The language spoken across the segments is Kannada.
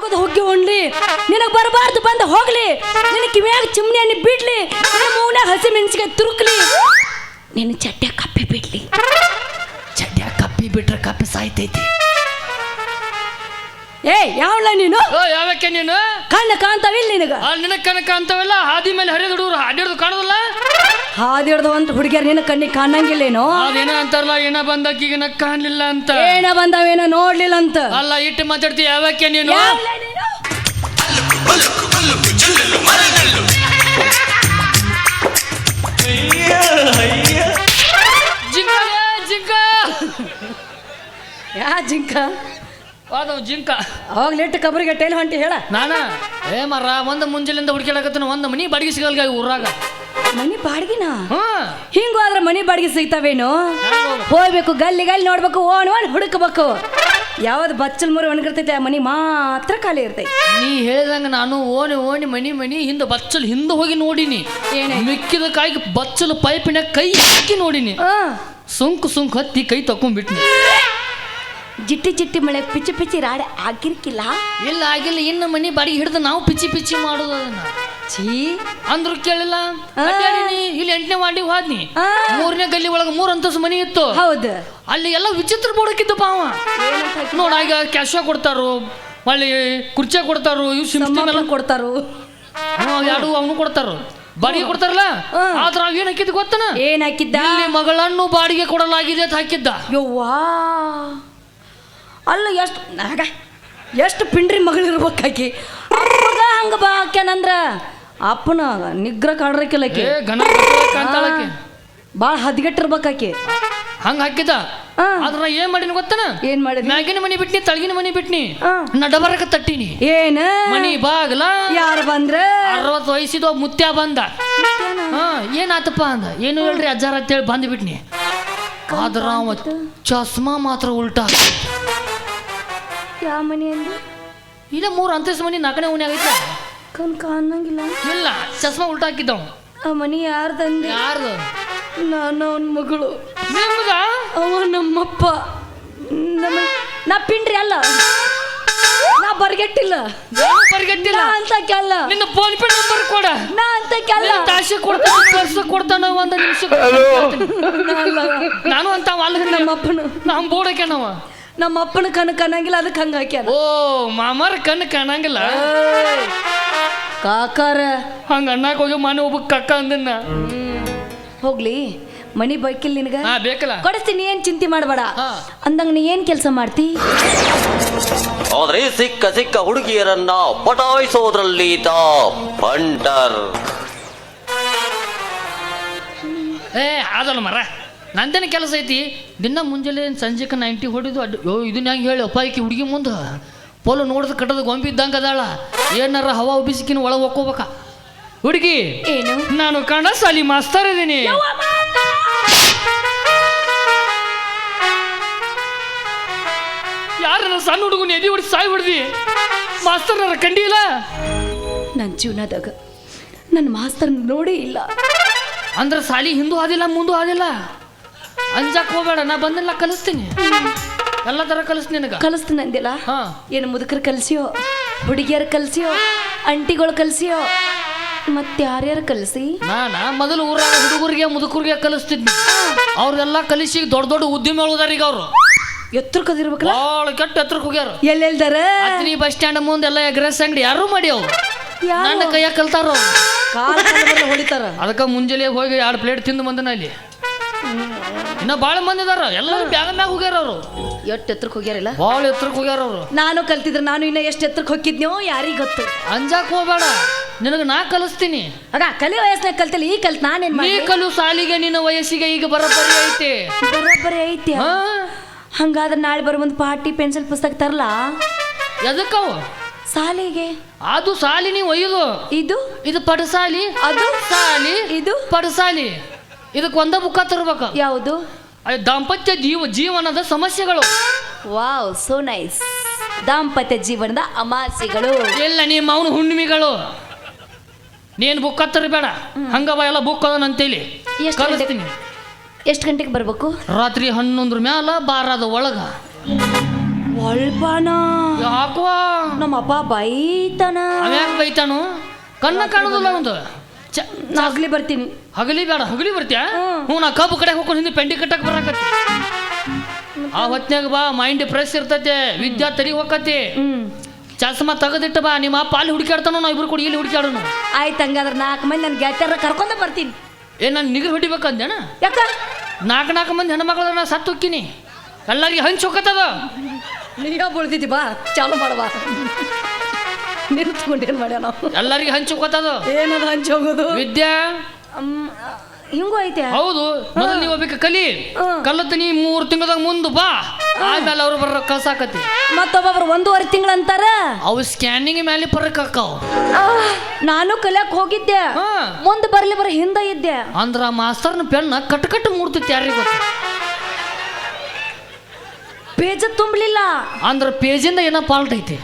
ಹೋಗೋದು ಹೋಗಿ ಉಣ್ಲಿ, ನಿನಗೆ ಬರಬಾರ್ದು ಬಂದು ಹೋಗ್ಲಿ, ನಿನ್ನ ಕಿವಿಯಾಗ ಚಿಮ್ನಿ ಹಣ್ಣಿ ಬಿಡ್ಲಿ, ನಿನ್ನ ಮೂನ್ಯಾಗ ಹಸಿ ಮೆಣಸಿಗೆ ತುರುಕ್ಲಿ, ನಿನ್ನ ಚಡ್ಡ ಕಪ್ಪಿ ಬಿಡ್ಲಿ. ಚಡ್ಡ ಕಪ್ಪಿ ಬಿಟ್ರೆ ಕಪ್ಪಿ ಸಾಯ್ತೈತಿ. ಯಾವಳ ನೀನು? ಯಾವಕ್ಕೆ ನೀನು? ಕಣ್ಣ ಕಾಣ್ತಾವಿಲ್ಲ ನಿನಗ? ನಿನಗೆ ಕನಕ ಅಂತವೆಲ್ಲ ಹಾದಿ ಮೇಲೆ ಹರಿದ ಹುಡುಗರು ಹಾಡಿಡ್ದು ಕಾಣೋದಿಲ್ಲ. ಹಾದಿ ಹಿಡ್ದು ಅಂತ ಹುಡುಗಿಯರ್ ನಿನ್ನ ಕಣ್ಣಿಗೆ ಕಾಣಂಗಿಲ್ಲೇನೋ? ಅದೇನ ಅಂತಾರಲ್ಲ, ಏನ ಬಂದಕ್ಕೀಗ ನಕ್ ಕಾಣ್ಲಿಲ್ಲ ಅಂತ. ಏನ ಬಂದವೇನ ನೋಡ್ಲಿಲ್ಲ ಅಂತ. ಅಲ್ಲ ಇಟ್ಟು ಮಾತಾಡ್ತಿ. ಯಾವಕ್ಕೆ ನೀನು? ಜಿಂಕ ಜಿಂಕ ಯಾ ಜಿಂಕ? ಅದು ಜಿಂಕ. ಅವಾಗ ಲೇಟ್ ಕಬರಿಗೆ ಟೈಲ್ ಹೊಂಟಿ ಹೇಳ. ನಾನ ಮರ ಒಂದು ಮುಂಜಾನೆಯಿಂದ ಹುಡುಕಾಡಕತ್ತ ಒಂದು ಮನಿ ಬಾಡಿಗೆ ಸಿಗಲ್ಗ ಊರಾಗ. ಮನಿ ಬಾಡಿಗೆನ? ಹಿಂಗೂ ಆದ್ರೆ ಮನಿ ಬಾಡಿಗೆ ಸಿಗ್ತಾವೇನು? ಹೋಗ್ಬೇಕು ಗಲ್ಲಿ ಗಲ್ಲಿ ನೋಡ್ಬೇಕು, ಓಣ್ ಓಣ್ ಹುಡುಕಬೇಕು. ಯಾವ್ದು ಬಚ್ಚಲ್ ಮುರಿ ಒಣಗಿರ್ತೈತೆ ಆ ಮನಿ ಮಾತ್ರ ಖಾಲಿ ಇರ್ತೈತಿ. ನೀ ಹೇಳಿದಂಗ ನಾನು ಓಣಿ ಓಣಿ ಮನಿ ಹಿಂದೆ ಬಚ್ಚಲ್ ಹಿಂದೆ ಹೋಗಿ ನೋಡಿನಿ. ಮಿಕ್ಕಿದ ಕಾಯಿಗೆ ಬಚ್ಚಲು ಪೈಪಿನ ಕೈ ಹಾಕಿ ನೋಡಿನಿ. ಸುಂಕ್ ಹತ್ತಿ ಕೈ ತಕೊಂಡ್ಬಿಟ್ನಿ. ಜಿಟ್ಟಿ ಜಿಟ್ಟಿ ಮಳೆ ಪಿಚ್ಚಿ ಪಿಚ್ಚಿ ರಾಡಿ ಆಗಿರ್ಕಿಲ್ಲ? ಇಲ್ಲ ಆಗಿಲ್ಲ. ಇನ್ನು ಮನಿ ಬಾಡಿಗೆ ಹಿಡಿದು ನಾವು ಪಿಚ್ಚಿ ಮಾಡೋದು ಅದನ್ನ. ಛೀ ಅಂದ್ರು ಕೇಳಿಲ್ಲ. ಇಲ್ಲಿ 8ನೇ ವಾರ್ಡಿಗೆ ಹೋದ್ನಿ. 3ನೇ ಗಲ್ಲಿ ಒಳಗೆ 3 ಅಂತಸ್ತು ಮನಿ ಇತ್ತು. ಹೌದು. ಅಲ್ಲಿ ಎಲ್ಲ ವಿಚಿತ್ರ ಬೋಡಕ್ಕಿದ್ದಪ್ಪ. ಅವ ನೋಡಾಗ ಕ್ಯಾಶ ಕೊಡ್ತಾರು, ಒಳ್ಳೆ ಕುರ್ಚಿ ಕೊಡ್ತಾರು, ಇವ್ ಸಿಂಪ್ಲ ಕೊಡ್ತಾರು, ಎರಡು ಅವನು ಕೊಡ್ತಾರು, ಬಾಡಿಗೆ ಕೊಡ್ತಾರಲ್ಲ. ಆದ್ರ ಅವ್ ಏನ್ ಹಾಕಿದ್ ಗೊತ್ತನ? ಏನ್ ಹಾಕಿದ್ದ? ಇಲ್ಲಿ ಮಗಳನ್ನು ಬಾಡಿಗೆ ಕೊಡಲಾಗಿದೆ ಅಂತ ಹಾಕಿದ್ದ. ಯವ್ವಾ, ಅಲ್ಲ ಎಷ್ಟು ಪಿಂಡ್ರಿ ಮಗಳಿರ್ಬೇಕಾಕಿ. ಅಪ್ಪಗ ಹಂಗ ಬಾ ಹಾಕ್ಯಾನಂದ್ರ ಅಪ್ಪನ ನಿಗ್ರ ಕಾಡ್ರಕಿಲ್ಲಕಿ, ಭಾಳ ಹದ್ಗೆಟ್ಟಿರ್ಬೇಕಾಕಿ. ಹಂಗ ಹಾಕಿದ್ದ. ಆದ್ರ ಏನ್ ಮಾಡಿನ ಗೊತ್ತನ? ಏನ್ ಮಾಡಿ? ಮ್ಯಾಗಿನ ಮನಿ ಬಿಟ್ನಿ, ತಳಗಿನ ಮನಿ ಬಿಟ್ನಿ, ನಡಬರಕ ತಟ್ಟಿನಿ. ಏನ ಮನಿ ಬಾಗ್ಲ ಯಾರು ಬಂದ್ರ? 60 ವಯಸ್ಸಿದ ಮುತ್ಯ ಬಂದ. ಏನಾತಪ್ಪ ಅಂದ. ಏನು ಹೇಳ್ರಿ ಅಜ್ಜಾರ ಅಂತೇಳಿ ಬಂದ್ಬಿಟ್ನಿ. ಆದ್ರ ಅವ ಚಸ್ಮಾ ಮಾತ್ರ ಉಲ್ಟಾ. ಯಾವ ಮನಿ ಅಂದ? ಇಲ್ಲ 3 ಅಂತಸ್ತು ಮನಿ 4ನೇ ಮನಿ ಆಗೈತೆ. ಕಾಣಂಗಿಲ್ಲ. ಇಲ್ಲ ಚಸ್ಮಾ ಉಲ್ಟಾ ಹಾಕಿದ್ದವ. ಆ ಮನಿ ಯಾರ್ದಂದೆ? ಯಾರ್ದು? ನಾನು ಅವನ ಮಗಳು. ನಿಮ್ಗ? ಅವ ನಮ್ಮಪ್ಪ. ನಾ ಪಿಂಡ್ರಿ ಅಲ್ಲ, ನಾ ಬರ್ಗೆಟ್ಟಿಲ್ಲ. ಬರ್ಗೆಟ್ಟಿಲ್ಲ ಅಂತ ಕೆಲ್ಲ. ನಿನ್ನ ಫೋನ್ ಪೇ ನಂಬರ್ ಕೊಡ. ನಾ ಅಂತ ಕೆಲ್ಲ. ತಾಶೆ ಕೊಡ್ತಾನ, ಪರ್ಸ ಕೊಡ್ತಾನ, 1 ನಿಮಿಷ. ನಾನು ಅಂತ ನಮ್ಮಪ್ಪನ ನಮ್ಮ ಬೋಡಕ್ಕೆ ನಾವ ನಮ್ಮ ಅಪ್ಪನ ಕಣ್ಣು ಕಾಣಂಗಿಲ್ಲ, ಅದಕ್ಕೆ ಹಂಗ ಹಾಕ್ಯಾನ. ಓ ಮಾಮಾರ ಕಣ್ಣು ಕಾಣಂಗಿಲ್ಲ. ಕಾಕಾರ ಹಂಗ ಅಣ್ಣಕ್ಕೆ ಹೋಗಿ ಮನೆ ಒಬ್ಬ ಕಕ್ಕ ಅಂದನ್ನ. ಹೋಗ್ಲಿ, ಮನಿ ಬೈಕಿಲ್ ನಿನಗ? ಬೇಕಲ್ಲ, ಕೊಡಿಸ್ತೀನಿ, ಏನ್ ಚಿಂತೆ ಮಾಡಬೇಡ. ಅಂದಂಗ ನೀ ಏನ್ ಕೆಲಸ ಮಾಡ್ತಿ? ಆದ್ರೆ ಸಿಕ್ಕ ಹುಡುಗಿಯರನ್ನ ಪಟಾಯಿಸೋದ್ರಲ್ಲಿ ಪಂಟರ್. ಅದಲ್ಲ ಮರ, ನಂದೇನ ಕೆಲಸ ಐತಿ. ದಿನ ಮುಂಜಾನೆ ಸಂಜೆಕ 90 ಹೊಡಿದು ಇದನ್ನ ಹೆಂಗೆ ಹೇಳಿ ಅಪ್ಪ ಈಕಿ ಹುಡುಗಿ ಮುಂದೆ ಪೋಲು ನೋಡಿದ ಕಟ್ಟದ ಗೊಂಬಿ ಇದ್ದಂಗ ಅದಾಳ. ಏನಾರ ಹವಾ ಉಬ್ಬಿಸಿಕಿನ ಒಳಗೆ ಹೋಗ್ಕೋಬೇಕ. ಹುಡುಗಿ ಏನು? ನಾನು ಕನ್ನಡ ಶಾಲಿ ಮಾಸ್ತರ್ ಇದೀನಿ. ಯಾರನ್ನ ಸಣ್ಣ ಹುಡುಗನ ಎದಿ ಹೊಡಿ ಸಾಯ್ ಹೊಡ್ದಿ ಮಾಸ್ತರ್ನಾರ ಕಂಡಿಲ್ಲ. ನನ್ನ ಜೀವನದಾಗ ನನ್ನ ಮಾಸ್ತರ್ ನೋಡೇ ಇಲ್ಲ. ಅಂದ್ರೆ ಸಾಲಿ ಹಿಂದೂ ಆದಿಲ್ಲ ಮುಂದೂ ಆದಿಲ್ಲ. ಅಂಜಾಕ್ ಹೋಗ್ಬೇಡ, ನಾ ಬಂದೆಲ್ಲ ಕಲಿಸ್ತೀನಿ. ಎಲ್ಲ ತರ ಕಲಿಸ್ತೀನಿ ನಿನಗ. ಕಲಿಸ್ತೀನಿ ಅಂದಿಲ್ಲ? ಏನು ಮುದುಕರು ಕಲಿಸಿಯೋ, ಹುಡುಗಿಯರು ಕಲಿಸಿಯೋ, ಅಂಟಿಗಳು ಕಲಿಸಿಯೋ, ಮತ್ತೆ ಯಾರ್ಯಾರು ಕಲಿಸಿ? ನಾನ ಮೊದಲು ಊರಾಗ ಹುಡುಗರಿಗೆ ಮುದುಕರಿಗೆ ಕಲಿಸ್ತಿದ್ನಿ. ಅವ್ರೆಲ್ಲ ಕಲಿಸಿ ದೊಡ್ಡ ಉದ್ಯಮ ಹೇಳೋದಾರ. ಈಗ ಅವರು ಎತ್ತರ ಕದಿರ್ಬೇಕಲ್ಲ, ಭಾಳ ಕೆಟ್ಟ ಎತ್ತರಕ್ಕೆ ಹೋಗ್ಯಾರ. ಎಲ್ಲೆಲ್ದಾರ? ಅದ್ರಿ ಬಸ್ ಸ್ಟ್ಯಾಂಡ್ ಮುಂದೆಲ್ಲ ಎಗ್ರೆಸ್ ಅಂಗಡಿ ಯಾರು ಮಾಡಿ ಅವ್ರು ನನ್ನ ಕೈಯಾಗ ಕಲ್ತಾರ. ಹೊಡಿತಾರ. ಅದಕ್ಕೆ ಮುಂಜಾನೆ ಹೋಗಿ 2 ಪ್ಲೇಟ್ ತಿಂದು ಬಂದನ. ಅಲ್ಲಿ ಇನ್ನ ಭಾಳ ಮಂದಿ ಅದಾರ. ಎಲ್ಲರೂ ಬ್ಯಾಗ ಮ್ಯಾಗ ಹೋಗ್ಯಾರ. ಅವರು ಎಷ್ಟು ಎತ್ತರಕ್ಕೆ ಹೋಗ್ಯಾರಿಲ್ಲ? ಭಾಳ ಎತ್ತರಕ್ಕೆ ಹೋಗ್ಯಾರ ಅವರು. ನಾನು ಕಲ್ತಿದ್ರೆ ನಾನು ಇನ್ನ ಎಷ್ಟು ಎತ್ತರಕ್ಕೆ ಹೋಗಿದ್ನೋ ಯಾರಿಗೆ ಗೊತ್ತು. ಅಂಜಾಕ್ ಹೋಗ್ಬೇಡ, ನಿನಗೆ ನಾ ಕಲಿಸ್ತೀನಿ. ಆಗ ಕಲಿ ವಯಸ್ಸಿನಾಗ ಕಲ್ತಿಲ್ಲ, ಈ ಕಲ್ತ್ ನಾನೇನ್ ಮಾಡಿ? ನೀ ಕಲು ಸಾಲಿಗೆ ನಿನ್ನ ವಯಸ್ಸಿಗೆ ಈಗ ಬರೋಬ್ಬರಿ ಐತೆ. ಬರೋಬ್ಬರಿ ಐತಿ. ಹಂಗಾದ್ರೆ ನಾಳೆ ಬರೋ ಒಂದು ಪಾಟಿ ಪೆನ್ಸಿಲ್ ಪುಸ್ತಕ ತರಲ್ಲ. ಎದಕ್ಕವು? ಸಾಲಿಗೆ. ಅದು ಸಾಲಿ ನೀವು ಒಯ್ಯುದು. ಇದು ಪಡಸಾಲಿ, ಅದು ಸಾಲಿ, ಇದು ಪಡಸಾಲಿ. ಇದಕ್ಕೆ ಒಂದ ಬುಕ್ಕ ತರ್ಬೇಕ. ಯಾವುದು? ದಾಂಪತ್ಯ ಜೀವನದ ಸಮಸ್ಯೆಗಳು. Wow, so nice. ದಾಂಪತ್ಯ ಜೀವನದ ಅಮಾಸೆಗಳು. ಎಲ್ಲ ನಿಮ್ಮ ಅವನು ಹುಣ್ಣಿಮೆಗಳು. ನೀನು ಬುಕ್ಕ ತರಬೇಡ, ಹಂಗವ ಎಲ್ಲ ಬುಕ್ ಅದನಂತೇಳಿ ಕಲಿಸ್ತೀನಿ. ಎಷ್ಟು ಗಂಟೆಗೆ ಬರ್ಬೇಕು? ರಾತ್ರಿ 11 ಮ್ಯಾಲ 12 ಒಳಗ. ಒಳ್ಪಾನ ಯಾಕೋ ನಮ್ಮಪ್ಪ ಬೈತಾನ. ಅವ್ಯಾಕೆ ಬೈತಾನು? ಕಣ್ಣ ಕಾಣುದಿಲ್ಲ ಒಂದು. ನಾಗ್ಲಿ ಬರ್ತೀನಿ. ಹಗಲಿ ಬೇಡ, ಹಗಲಿ ಬರ್ತೀಯ? ಹ್ಞೂ, ನಾ ಕಬ್ಬು ಕಡೆ ಹೋಗ್ಕೊಂಡು ಹಿಂದೆ ಪೆಂಡಿ ಕಟ್ಟಕ್ಕೆ ಬರಾಕತ್ತಿ. ಆ ಹೊತ್ನ್ಯಾಗ ಬಾ, ಮೈಂಡ್ ಫ್ರೆಶ್ ಇರ್ತೈತೆ, ವಿದ್ಯಾ ತಡಿ ಹೋಗತಿ. ಚಸ್ಮಾ ತೆಗೆದಿಟ್ಟು ಬಾ, ನಿಮ್ಮ ಅಪ್ಪ ಅಲ್ಲಿ ಹುಡುಕಾಡ್ತಾನೋ, ನಾವು ಇಬ್ರು ಕೂಡ ಇಲ್ಲಿ ಹುಡುಕಾಡೋನು. ಆಯ್ತು, ಹಂಗಾದ್ರೆ 4 ಮಂದಿ ನನ್ನ ಗೆಳತಿಯರ ಕರ್ಕೊಂಡ ಬರ್ತೀನಿ. ನಾನು ನಿಗರ್ ಹೊಡಿಬೇಕಂದೇನ? ಯಾಕ 4 ಮಂದಿ ಹೆಣ್ಮಕ್ಳು ನಾ ಸತ್ತು ಹೋಗ್ತೀನಿ, ಎಲ್ಲರಿಗೆ ಹಂಚ್ ಹೋಗತ್ತದ. ನೀಗ ಬೀಳ್ತಿದ್ದಿ, ಬಾ ಚಾಲು ಮಾಡುವ. ನಿಂತ್ಕೊಂಡೇನು ಮಾಡ್ಯ ನಾವು, ಎಲ್ಲರಿಗೆ ಹಂಚ್ ಹೋಗತ್ತದ. ಏನದು ಹಂಚಿ ಹೋಗೋದು? ವಿದ್ಯಾ ಹಿಂಗೂ ಐತೆ. ಹೌದು, ಮೊದಲು ನೀವು ಒಬ್ಬಕ್ಕೆ ಕಲಿ, ಕಲ್ಲತ್ತೀನಿ 3 ತಿಂಗಳದಾಗ ಮುಂದೆ ಬಾ, ಆಮೇಲೆ ಅವ್ರು ಬರ ಕಳ್ಸಾಕತಿ. ಮತ್ತೊಬ್ಬೊಬ್ರು 1.5 ತಿಂಗಳು ಅಂತಾರ. ಅವು ಸ್ಕ್ಯಾನಿಂಗ್ ಮೇಲೆ ಫರಕ್ ಹಾಕಾವ್. ನಾನು ಕಲಿಯಕ್ ಹೋಗಿದ್ದೆ, ಮುಂದೆ ಬರ್ಲಿ ಬರ ಹಿಂದೆ ಇದ್ದೆ. ಅಂದ್ರ ಮಾಸ್ತರ್ನ ಪೆನ್ನ ಕಟ್ ಮೂಡ್ತೈತಿ, ಯಾರಿಗೆ ಗೊತ್ತ? ಪೇಜ ತುಂಬಲಿಲ್ಲ ಅಂದ್ರ ಪೇಜಿಂದ ಏನೋ ಫಾಲ್ಟ್ ಐತಿ.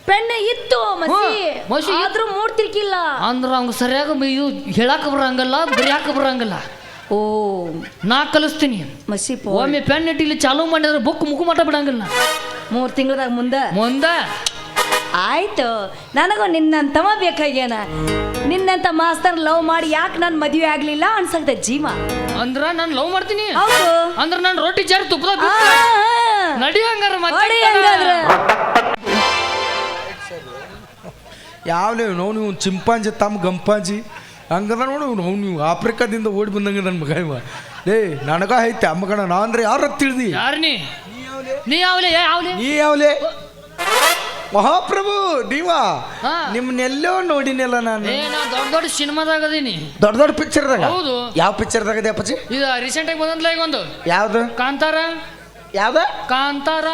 ಪೆಣ್ಣ ಇತ್ತು ಮಸಿ, ಆದ್ರೂ ಮೂಡ್ತಿರ್ಕಿಲ್ಲ. ಅಂದ್ರ ಅವ್ಗ ಸರಿಯಾಗಿ ಇದು ಹೇಳಾಕ ಬರಂಗಲ್ಲ, ಬರಿಯಾಕ ಬರಂಗಲ್ಲ. ಓ, ನಾ ಕಲಿಸ್ತೀನಿ ಮಸಿ. ಒಮ್ಮೆ ಪೆನ್ ಇಟ್ಟಿಲ್ಲಿ ಚಾಲೂ ಮಾಡಿದ್ರೆ ಬುಕ್ ಮುಖ ಬಿಡಂಗಿಲ್ಲ. 3 ತಿಂಗಳದಾಗ ಮುಂದ ಆಯ್ತು. ನನಗೂ ನಿನ್ನಂತವ ಬೇಕಾಗ್ಯಾನ. ನಿನ್ನಂತ ಮಾಸ್ತರ್ ಲವ್ ಮಾಡಿ ಯಾಕೆ ನಾನು ಮದುವೆ ಆಗ್ಲಿಲ್ಲ ಅನ್ಸಕ್ತ ಜೀವ. ಅಂದ್ರ ನಾನು ಲವ್ ಮಾಡ್ತೀನಿ. ಹೌದು, ಅಂದ್ರ ನಾನು ರೊಟ್ಟಿ ಜಾರಿ ತುಪ್ಪದ ನಡಿ ಹಂಗಾರ ಮತ್ತೆ. ಯಾವ್ಲೇ ನೀವು ಚಿಂಪಾಂಜಿ ತಮ್ಮ ಗಂಪಾಂಜಿ ಹಂಗದ ನೋಡು. ನೀವು ಆಫ್ರಿಕಾದಿಂದ ಓಡಿ ಬಂದಂಗೆ ನನ್ನ ಮಗ ಇವ. ಲೇ ನನಗ ಐತೆ ಅಮ್ಮಗಣ, ನಾ ಅಂದ್ರೆ ಯಾರ ತಿಳಿದಿ? ಯಾರು ನೀ ಯಾವ್ಲೆ ಮಹಾಪ್ರಭು ನೀವ? ನಿಮ್ನೆಲ್ಲೋ ನೋಡಿನಲ್ಲ ನಾನು. ದೊಡ್ಡ ಸಿನಿಮಾದಾಗ ಅದೀನಿ, ದೊಡ್ಡ ಪಿಕ್ಚರ್ದಾಗ. ಹೌದು. ಯಾವ ಪಿಕ್ಚರ್ದಾಗ ಇದೆ ಅಪ್ಪಾಜಿ? ಇದು ರೀಸೆಂಟ್ ಆಗಿ ಬಂದಲ್ಲ ಈಗ ಒಂದು. ಯಾವ್ದು? ಕಾಂತಾರ. ಯಾವ್ದ? ಕಾಂತಾರ.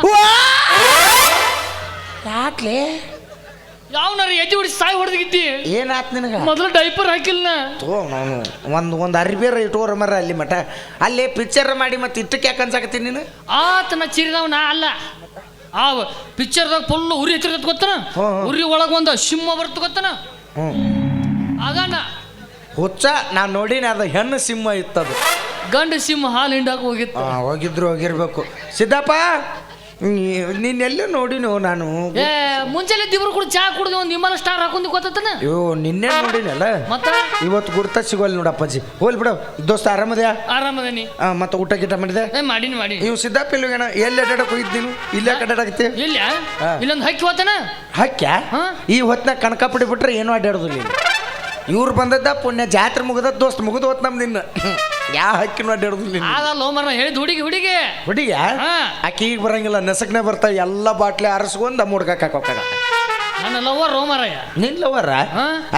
ಯಾಕ್ಲೆ ಯಾವನಾರ ಎಜ್ಜಿ ಹೊಡಿ ಸಾಯಿ ಹೊಡೆದಿದ್ದಿ? ಏನಾತ್ ನಿನಗ? ಮೊದಲು ಡೈಪರ್ ಹಾಕಿಲ್ಲ ನಾನು ಒಂದು ಅರ್ಬಿಯರ ಇಟ್ಟೋರ ಮರ ಅಲ್ಲಿ ಮಠ ಅಲ್ಲಿ ಪಿಕ್ಚರ್ ಮಾಡಿ ಮತ್ತೆ ಇಟ್ಟಕ್ಕೆ ಯಾಕೆ ಅನ್ಸಾಕತ್ತೀನಿ ನೀನು? ಆತನ ಚಿರಿದವ್ ನಾ ಅಲ್ಲ. ಆ ಪಿಕ್ಚರ್ದಾಗ ಫುಲ್ ಉರಿ ಹಚ್ಚಿರ್ತದ ಗೊತ್ತನ, ಉರಿ ಒಳಗೆ ಒಂದು ಸಿಂಹ ಬರ್ತ ಗೊತ್ತನ, ಅದನ್ನ ಹುಚ್ಚ ನಾನು ನೋಡಿನಿ. ಅದು ಹೆಣ್ಣು ಸಿಂಹ ಇತ್ತದು, ಗಂಡು ಸಿಂಹ ಹಾಲು ಹಿಂಡಾಕ ಹೋಗಿತ್ತು. ಹೋಗಿರ್ಬೇಕು. ಸಿದ್ದಪ್ಪ ನೀನೆಲ್ಲೂ ನೋಡಿನೋ ನಾನು. ಮುಂಚೆಲ್ಲ ದಿವ್ರು ಕೂಡ ಚಾ ಕುಡಿದು ಒಂದು ವಿಮಾನ ಸ್ಟಾರ್ ಹಾಕೊಂಡಿ ಗೊತ್ತನ. ಅಯ್ಯೋ ನಿನ್ನೆ ನೋಡಿನಲ್ಲ, ಮತ್ತೆ ಇವತ್ತು ಗುರ್ತ ಸಿಗೋಲ್ ನೋಡಪ್ಪಾಜಿ. ಹೋಲ್ ಬಿಡು ದೋಸ್ತ, ಆರಾಮದ್ಯಾ? ಆರಾಮದೇನಿ. ಮತ್ತೆ ಊಟ ಗೀಟ ಮಾಡಿದೆ? ಮಾಡೀನಿ. ನೀವು ಸಿದ್ದಪ್ಪ ಇಲ್ವೇನ? ಎಲ್ಲಿ ಅಡ್ಡಾಡಕ್ ಹೋಗಿದ್ ನೀನು? ಇಲ್ಲೇ ಕಡ್ಡಾಡಕತ್ತಿ? ಇಲ್ಲ, ಇಲ್ಲೊಂದು ಹಕ್ಕಿ ಹೋತನ. ಹಕ್ಕ್ಯಾ? ಈ ಹೊತ್ನಾಗ ಕನಕಾಪುಡಿ ಬಿಟ್ರೆ ಏನೂ ಅಡ್ಡಾಡೋದಿಲ್ಲ ಇಲ್ಲಿ. ಇವ್ರು ಬಂದದ್ದ ಪುಣ್ಯ, ಜಾತ್ರೆ ಮುಗದ ದೋಸ್ತ್ ಮುಗಿದು ಹೋತ್ ನಮ್ದು. ಇನ್ನ ಯಾವ ಹಕ್ಕಿನೂ ಅಡ್ಡಾಡೋದಿಲ್ಲ. ಅದಲ್ಲ ಮರ ಹೇಳಿದ್ ಹುಡುಗಿ ಆಕಿ ಈಗ ಬರಂಗಿಲ್ಲ, ನೆಸಕ್ನೆ ಬರ್ತಾವ. ಎಲ್ಲ ಬಾಟ್ಲಿ ಅರಸ್ಕೊಂಡ್ ಮುಡ್ಕಾಕ ಹೋಗ್ತಾಳ. ನನ್ನ ಲವರ್ ರೋಮರಯ್ಯ. ನಿನ್ ಲವರ?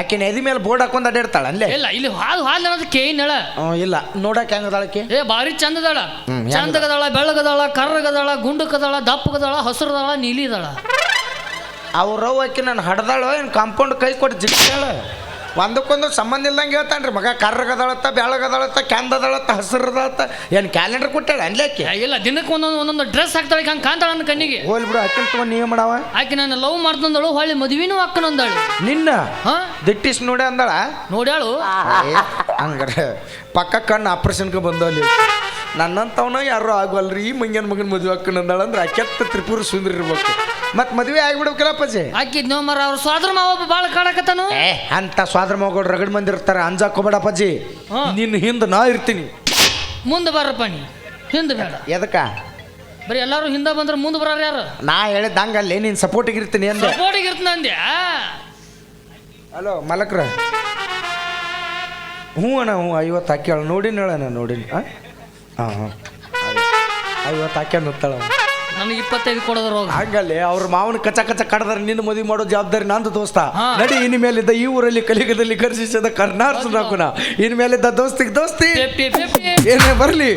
ಆಕಿನ ಎದಿ ಮೇಲೆ ಬೋರ್ಡ್ ಹಾಕೊಂಡ್ ಅಡ್ಡಾಡ್ತಾಳ ಅಲ್ಲೇ? ಇಲ್ಲ, ಇಲ್ಲಿ ಹಾಲು ಅನ್ನೋದು ಕೇಳ. ಇಲ್ಲ, ನೋಡಕ್ ಹೆಂಗದಾಳಕ್ಕೆ? ಬಾರಿ ಚಂದದಾಳ. ಚಂದಗದಾಳ, ಬೆಳ್ಳಗದಾಳ, ಕರ್ರಗದಾಳ, ಗುಂಡಕದಾಳ, ದಪ್ಪಗದಾಳ, ಹಸುರದಾಳ, ನೀಲಿದಾಳ. ಅವ್ರವ್ ಆಕಿ ನಾನು ಹಡ್ದಾಳ ಏನ್ ಕಾಂಪೌಂಡ್ ಕೈ ಕೊಟ್ಟು ಜಿಗ್ತಾಳ. ಒಂದಕ್ಕೊಂದು ಸಂಬಂಧ ಇಲ್ದಂಗೆ ಹೇಳ್ತಾನ್ರಿ ಮಗ. ಕರ್ರಗದಾಳತ್ತ, ಬೆಳಗದಾಳತ್ತ, ಕ್ಯಾಂದದಾಳತ್ತ, ಹಸಿರದಾಳತ್ತ. ಏನು ಕ್ಯಾಲೆಂಡರ್ ಕೊಟ್ಟಾಳ ಅನ್ಲೇಕೆ? ಇಲ್ಲ, ದಿನಕ್ಕೆ ಒಂದೊಂದು ಡ್ರೆಸ್ ಹಾಕ್ತಾಳೆ, ಹಂಗೆ ಕಾಣ್ತಾಳ ನನ್ನ ಕಣ್ಣಿಗೆ. ಹೋಲ್ ಬಿಡು, ಆಕಿನ ತಗೊಂಡು ನೀವೇ ಮಾಡವ. ಆಕೆ ನಾನು ಲವ್ ಮಾಡ್ತಂದಳು, ಹೊಳ್ಳಿ ಮದುವೆನೂ ಅಕ್ಕನಂದಳು. ನಿನ್ನ ದಿಟ್ಟಿಸ್ ನೋಡಿ ಅಂದಳ? ನೋಡ್ಯಾಳು. ಹಂಗಾರೆ ಪಕ್ಕ ಕಣ್ಣು ಆಪರೇಷನ್ಗೆ ಬಂದವಲ್ಲಿ. ನನ್ನಂತವನ ಯಾರು ಆಗವಲ್ರಿ, ಈ ಮಂಗ್ಯನ ಮಗನ ಮದುವೆ ಅಕ್ಕನಂದಳ ಅಂದ್ರೆ ಅಕ್ಕೆತ್ತ ತ್ರಿಪುರ ಸುಂದರ ಇರ್ಬೇಕು. ಮತ್ ಮದುವೆ ಆಗಿಬಿಡ್ಬೇಕಲ್ಲ ಅಪ್ಪಾಜಿ? ಹಾಕಿದ್ನೋ ಮರ. ಅವ್ರ ಸ್ವಾದ್ರ ಮಾವ ಭಾಳ ಕಾಡಕತ್ತಾನು. ಅಂತ ಸ್ವಾದ್ರ ಮಾವಗಳು ರಗಡ್ ಮಂದಿ ಇರ್ತಾರ, ಅಂಜಾಕೋಬೇಡ ಅಪ್ಪಾಜಿ. ನಿನ್ನ ಹಿಂದೆ ನಾ ಇರ್ತೀನಿ. ಮುಂದೆ ಬಾರಪ್ಪ, ನೀ ಹಿಂದೆ ಬೇಡ. ಎದಕ್ಕ? ಬರೀ ಎಲ್ಲಾರು ಹಿಂದೆ ಬಂದ್ರೆ ಮುಂದೆ ಬರಾರ ಯಾರು? ನಾ ಹೇಳಿದ ಹಂಗಲ್ಲೇ, ನೀನು ಸಪೋರ್ಟಿಗೆ ಇರ್ತೀನಿ ಅಂದೆ. ಸಪೋರ್ಟಿಗೆ ಇರ್ತೀನಿ ಅಂದ್ಯಾ? ಹಲೋ ಮಲಕ್ರ. ಹ್ಞೂ ಅಣ್ಣ, ಹ್ಞೂ 50 ಹಾಕ್ಯಾಳ. ನೋಡಿನ ಹೇಳ, ನಾನು ನೋಡಿನಿ. ಹಾಂ 50 ಹಾಕ್ಯಾಳ ನೋಡ್ತಾಳ. ನನಗೆ 25 ಕೊಡೋದ್ರ ಹಂಗಲ್ಲೇ ಅವ್ರ ಮಾವನ ಕಚ ಕಡದಾರ. ನಿನ್ನ ಮದುವೆ ಮಾಡೋ ಜವಾಬ್ದಾರಿ ನಂದು ದೋಸ್ತ. ನಡಿ, ಇನ್ ಮೇಲಿದ್ದ ಈ ಊರಲ್ಲಿ ಕಲಿಯುಗದಲ್ಲಿ ಕರ್ಷಿಸಿದ ಕರ್ನಾಟಕ ಇನ್ ಮೇಲಿದ್ದ ದೋಸ್ತಿಗೆ ದೋಸ್ತಿ ಏನೇ ಬರ್ಲಿ.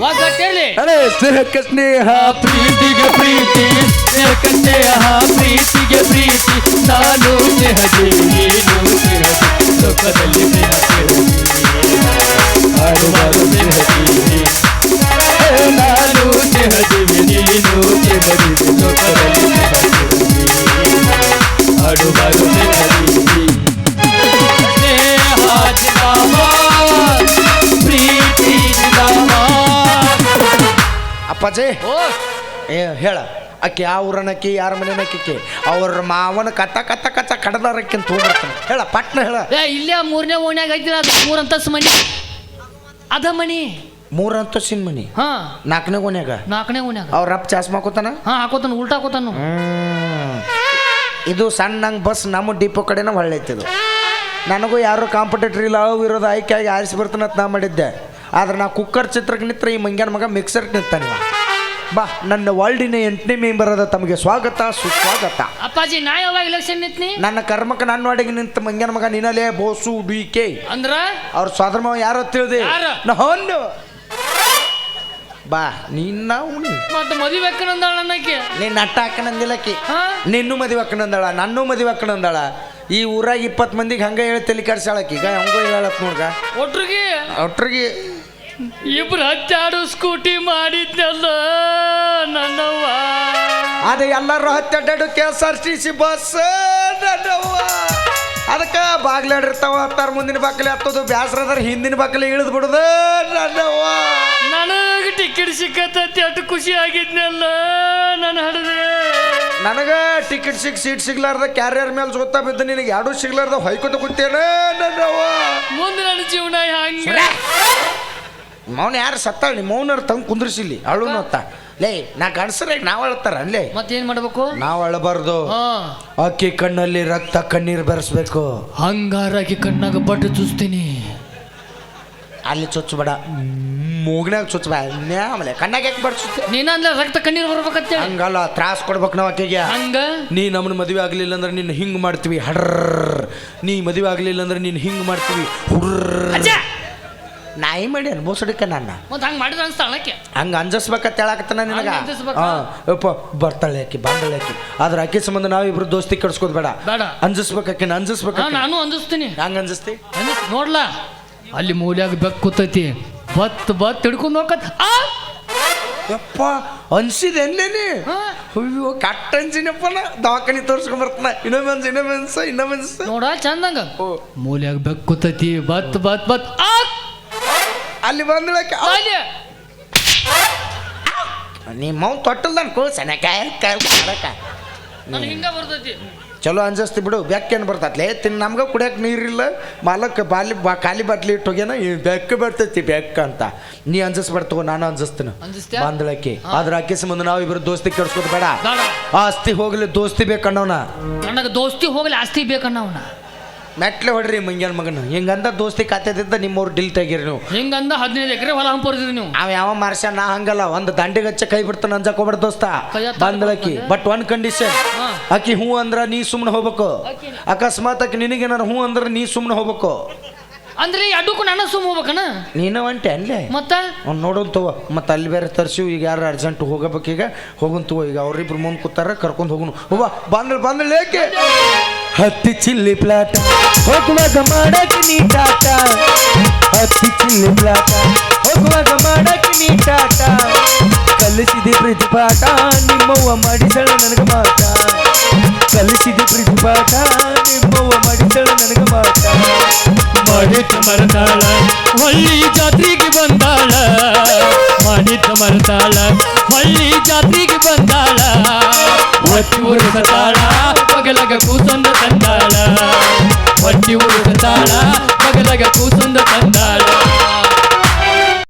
ಅರೆ ಸ್ನೇಹಕ್ಕೆ ಸ್ನೇಹ, ಪ್ರೀತಿಗೆ ಪ್ರೀತಿ, ಸ್ನೇಹಕ್ಕೆ ಸ್ನೇಹ, ಪ್ರೀತಿಗೆ ಪ್ರೀತಿ. ನಾನು ಸ್ನೇಹಕ್ಕೆ ನೀನು ಸ್ನೇಹಕ್ಕೆ, ಲೋಕದಲ್ಲಿ ಸ್ನೇಹಕ್ಕೆ ನಾನು ಸ್ನೇಹಕ್ಕೆ ನೀನು ಅಪ್ಪಾಜಿ ಹೇಳ ಆಕೆ ಯಾವ ಊರನಕ್ಕಿ ಯಾರ ಮನೆನಕ್ಕಿ ಅವ್ರ ಮಾವನ ಕಚ್ಚ ಕಡದಾರಕ್ಕಿಂತ ತೊಗೊಂಡ್ಬರ್ತಾನೆ. ಹೇಳ ಪಟ್ನ ಹೇಳ. ಇಲ್ಲೇ 3ನೇ ಓಣ್ಯಾಗ ಐತಿಲ್ಲ ಅದು 3 ಅಂತಸ್ತು ಮನಿ ಅದ ಮನಿ 3 ಅಂತಸ್ತಿನ ಮನಿ. 4ನೇ ಓಣ್ಯಾಗ ಅವ್ರ ಅಪ್ಪ ಚಾಸ್ ಹಾಕೋತಾನ. ಹಾಕೋತಾನ ಉಲ್ಟಾ ಹಾಕೋತಾನ. ಇದು ಸಣ್ಣಂಗೆ ಬಸ್ ನಮ್ಮ ಡಿಪೋ ಕಡೆನ ಹೊಳ್ಳೈತಿದು. ನನಗೂ ಯಾರು ಕಾಂಪಿಟೇಟರ್ ಇಲ್ಲ ವಿರೋಧ ಆಯ್ಕೆಯಾಗಿ ಆರಿಸಿ ಬರ್ತಾನಂತ ನಾ ಮಾಡಿದ್ದೆ. ಆದ್ರೆ ನಾ ಕುಕ್ಕರ್ ಚಿತ್ರಕ್ಕೆ ನಿಂತ್ರ ಈ ಮಂಗ್ಯಾನ ಮಗ ಮಿಕ್ಸರ್ಗೆ ನಿಂತಾನಿವ. ಬಾ ನನ್ನ ವರ್ಲ್ಡಿನ 8ನೇ ಮೆಂಬರ್ ಅದ ತಮಗೆ ಸ್ವಾಗತ ಸುಸ್ವಾಗತ. ಅಪ್ಪಾಜಿ ನಾ ಯಾವಾಗ ಎಲೆಕ್ಷನ್ ನಿಂತ್ನಿ ನನ್ನ ಕರ್ಮಕ್ಕೆ ನನ್ನ ವಾಡಿಗೆ ನಿಂತ ಮಂಗ್ಯಾನ ಮಗ ನಿನ್ನಲೇ ಬೋಸು ಡಿ.ಕೆ. ಅಂದ್ರ ಅವ್ರ ಸ್ವಾದ್ರ ಮಾವ ಯಾರು ತಿಳಿದೆ ನಾನು. ಬಾ ನಿನ್ನ ಮತ್ತೆ ಮದುವೆ ಅಕ್ಕನಂದಾಳ ಅನ್ನಕ್ಕೆ ನೀನ್ ನಟ್ಟ ಹಾಕನಂದಿಲ್ಲಕ್ಕಿ. ನಿನ್ನೂ ಮದುವೆ ಹಾಕನಂದಾಳ ನನ್ನೂ ಮದುವೆ ಹಾಕನಂದಾಳ. ಈ ಊರಾಗ 20 ಮಂದಿಗೆ ಹಂಗ ಹೇಳಿ ತಲೆ ಕೆಡ್ಸಾಳಕ್ಕಿ. ಈಗ ಹಂಗೂ ಹೇಳತ್ ನೋಡ್ಗ ಒಟ್ರಿಗೆ ಇಬ್ರು ಹತ್ತಾಡು ಸ್ಕೂಟಿ ಮಾಡಿದ್ನಲ್ಲ ನನ್ನವ್ವ. ಅದೇ ಎಲ್ಲರೂ 17 KSRTC ಬಸ್ ನನ್ನವ್ವ. ಅದಕ್ಕೆ ಬಾಗ್ಲಾಡಿರ್ತಾವ ಹತ್ತಾರ ಮುಂದಿನ ಬಾಕಲಿ ಹತ್ತೋದು ಬ್ಯಾಸ್ರದಾರ ಹಿಂದಿನ ಬಾಕಲಿ ಇಳಿದು ಬಿಡುದು ನನ್ನವ್ವ. ನನಗೆ ಟಿಕೆಟ್ ಸಿಕ್ಕತ್ತೈತಿ ಅಷ್ಟು ಖುಷಿ ಆಗಿದ್ನಲ್ಲ ನಾನು ಹಡದೆ. ನನಗ ಟಿಕೆಟ್ ಸೀಟ್ ಸಿಗ್ಲಾರ್ದ ಕ್ಯಾರಿಯರ್ ಮೇಲೆ ಜೋತಾ ಬಿದ್ದ ನಿನಗೆ 2 ಸಿಗ್ಲಾರ್ದ ಹೊಯ್ಕೋತ ಕೂತೇನ ನನ್ನವ್ವ. ಮುಂದೆ ನನ್ನ ಜೀವನ ಹಂಗ ಮೌನ ಯಾರು ಸತ್ತಾಳ ನಿಮ್ಮ ಮೌನರ್ ತಂಗ್ ಕುಂದ್ರಿಸಿಲ್ಲಿ ಅಳು ನೋತ್ತ. ಲೇ ನಾ ಗಂಡಸರಾಗ ನಾವ್ ಅಳ್ತಾರ ಅಲ್ಲೇ ಮತ್ತೇನ್ ಮಾಡ್ಬೇಕು? ನಾವ್ ಅಳಬಾರ್ದು. ಅಕ್ಕಿ ಕಣ್ಣಲ್ಲಿ ರಕ್ತ ಕಣ್ಣೀರ್ ಬೆರೆಸ್ಬೇಕು. ಹಂಗಾರಾಗಿ ಕಣ್ಣಾಗ ಬಡ್ಡು ಚುಸ್ತೀನಿ. ಅಲ್ಲಿ ಚುಚ್ಚಬೇಡ ಮೂಗ್ನಾಗ ಚುಚ್ಚಬೇಡ ಆಮೇಲೆ ಕಣ್ಣಾಗ ಯಾಕೆ ಬಡ್ಸುತ್ತೆ ನೀನ ಅಂದ್ರೆ ರಕ್ತ ಕಣ್ಣೀರು ಬರ್ಬೇಕಂತ ಹಂಗಲ್ಲ ತ್ರಾಸ್ ಕೊಡ್ಬೇಕು ನಾವು ಆಕೆಗೆ. ಹಂಗ ನೀ ನಮ್ಮನ್ನ ಮದುವೆ ಆಗ್ಲಿಲ್ಲ ಅಂದ್ರೆ ನಿನ್ನ ಹಿಂಗ್ ಮಾಡ್ತೀವಿ ಹಡ್ರ. ನೀ ಮದುವೆ ಆಗ್ಲಿಲ್ಲ ಅಂದ್ರೆ ನೀನ್ ಹಿಂಗ್ ಮಾಡ್ತೀವಿ ಹುಡ್ರ. ನಾಯಿ ಮಾಡಿ ಅನ್ಬೋಸಡಿಕ ನನ್ನ ಮತ್ತೆ ಹಂಗೆ ಮಾಡಿದ್ರೆ ಅನ್ಸ್ತಾಳಕ್ಕೆ ಹಂಗೆ ಅಂಜಿಸ್ಬೇಕಂತ ಹೇಳಕತ್ತಾನ ನಿನಗ. ಯಪ್ಪ ಬರ್ತಾಳೆ ಆಕಿ ಬಂದಳೆ ಆಕಿ. ಆದ್ರೆ ಆಕಿ ಸಂಬಂಧ ನಾವಿಬ್ರು ದೋಸ್ತಿ ಕೆಡ್ಸ್ಕೋದ್ ಬೇಡ. ಅಂಜಿಸ್ಬೇಕಾಕಿನ ಅಂಜಿಸ್ಬೇಕು. ನಾನು ಅಂಜಿಸ್ತೀನಿ. ಹಂಗೆ ಅಂಜಿಸ್ತಿ ನೋಡ್ಲಾ ಅಲ್ಲಿ ಮೂಲ್ಯಾಗ ಬೆಕ್ಕ ಕೂತೈತಿ ಬತ್ ಹಿಡ್ಕೊಂಡು ಹೋಗತ್. ಯಪ್ಪ ಅನ್ಸಿದೆ ಅಲ್ಲೇನಿ. ಅಯ್ಯೋ ಕಟ್ಟ ಅನ್ಸಿನಪ್ಪನ ದವಾಖಾನಿ ತೋರ್ಸ್ಕೊಂಡ್ ಬರ್ತಾನ. ಇನ್ನೊಮ್ಮೆ ನೋಡ ಚಂದಂಗ ಮೂಲ್ಯಾಗ ಬೆಕ್ಕ ಕೂತೈತಿ ಬತ್ ಅಲ್ಲಿ ಬಂದಳಕ್ಕೆ ನಿಮ್ಮ ಮೌನ್ ತೊಟ್ಟಲ್ದಾನ ಕೋಸನಕಾಯ ನನಗೆ ಹಿಂಗ ಬರ್ತೈತಿ. ಚಲೋ ಅನ್ಸಸ್ತಿ ಬಿಡು. ಬೆಕ್ಕೇನು ಬರ್ತತ್ಲೆ ತಿನ್ ನಮ್ಗೆ ಕುಡಿಯಕ್ಕೆ ನೀರಿಲ್ಲ ಮಾಲಕ್ಕೆ ಖಾಲಿ ಬಾಟ್ಲಿ ಇಟ್ಟೋಗ್ಯಾನ ಬೆಕ್ಕ ಬರ್ತೈತಿ ಬೆಕ್ಕ ಅಂತ. ನೀ ಅನ್ಸಿಸ್ಬಾರ್ದು ನಾನು ಅನ್ಸಿಸ್ತೀನಿ ಬಂದಳಕ್ಕೆ. ಆದ್ರೆ ಆಕೆ ಸಂಬಂಧ ನಾವಿಬ್ರು ದೋಸ್ತಿ ಕೆಡ್ಸ್ಕೋದು ಬೇಡ. ಆಸ್ತಿ ಹೋಗ್ಲಿ ದೋಸ್ತಿ ಬೇಕನ್ನವನ. ನನಗೆ ದೋಸ್ತಿ ಹೋಗ್ಲಿ ಆಸ್ತಿ ಬೇಕನ್ನವನ. ಮೆಟ್ಲೆ ಹೊಡ್ರಿ ಮಂಗ್ಯಾನ ಮಗನ. ಹಿಂಗಂದ ದೋಸ್ತಿ ಖಾತೆದಿಂದ ನಿಮ್ಮವ್ರು ಡಿಲ್ ತೆಗೀರಿ ನೀವು. ಹಿಂಗಂದ 15 ಎಕರೆ ಹೊಲ ಹಂಪರ್ದಿರಿ ನೀವು. ಅವ ಯಾವ ಮಾರ್ಷ ನಾ ಹಂಗಲ್ಲ. ಒಂದು ದಂಡಿಗೆ ಹಚ್ಚ ಕೈ ಬಿಡ್ತಾನೆ ಅಂಜಕ್ ಹೋಗ್ಬೇಡ ದೋಸ್ತ. ಬಂದಳಕಿ ಬಟ್ ಒನ್ ಕಂಡೀಷನ್. ಆಕಿ ಹೂ ಅಂದ್ರ ನೀ ಸುಮ್ಮನೆ ಹೋಗ್ಬೇಕು. ಅಕಸ್ಮಾತ್ ಆಕಿ ನಿನಗೇನಾರ ಹೂ ಅಂದ್ರ ನೀ ಸುಮ್ಮನೆ ಹೋಗ್ಬೇಕು. ಅಂದ್ರೆ ಅಡ್ಡಕ್ಕೂ ನನ್ನ ಸುಮ್ಮ ಹೋಗ್ಬೇಕನ. ನೀನು ಒಂಟೆ ಅಲ್ಲೇ ಮತ್ತ ನೋಡೋನ್ ತಗೋ. ಮತ್ತೆ ಅಲ್ಲಿ ಬೇರೆ ತರ್ಸಿವ್. ಈಗ ಯಾರು ಅರ್ಜೆಂಟ್ ಹೋಗಬೇಕೀಗ ಹೋಗುನ್ ತಗೋ. ಈಗ ಅವ್ರಿಬ್ರು ಮುಂದೆ ಕೂತಾರ ಕರ್ಕೊಂಡು ಹೋಗುನು. ಹೋಗ ಬಂದಳು ಏಕೆ ಹತ್ತಿ ಚಿಲ್ಲಿ ಪ್ಲಾಟ ಹೋಗುವಾಗ ಮಾಡಕ್ಕೆ ನೀ ಟಾಟ. ಹತ್ತಿ ಚಿಲ್ಲಿ ಪ್ಲಾಟ ಹೋಗುವಾಗ ಮಾಡಕ್ಕೆ ನೀ ಟಾಟ. ಕಲಿಸಿದೆ ಪ್ರೀತಿ ಪಾಠ ನಿಮ್ಮವ್ವ ಮಾಡಿಸಳ ನನಗ ಮಾಟ. ಕಲಿಸಿದೆ ಪ್ರೀತಿ ಪಾಠ ನಿಮ್ಮವ್ವ ಮಾಡಿಸಳ ನನಗ ಮಾಟ. ಮಾಡಿದ್ದ ಮರತಾಳ ಹೊಳ್ಳಿ ಜಾತ್ರೆಗೆ ಬಂದಾಳ. ಮಾಡಿದ್ದ ಮರತಾಳ ಹೊಳ್ಳಿ ಜಾತ್ರೆಗೆ ಬಂದಾಳ. ಒಟ್ಟಿ ಉರುಗತಾಳ ಪಗಲಗ ಕೂಸೊಂದ ತಂದಾಳ. ಒಟ್ಟಿ ಉರುಗತಾಳ ಪಗಲಗ ಕೂಸೊಂದ ತಂದಾಳ.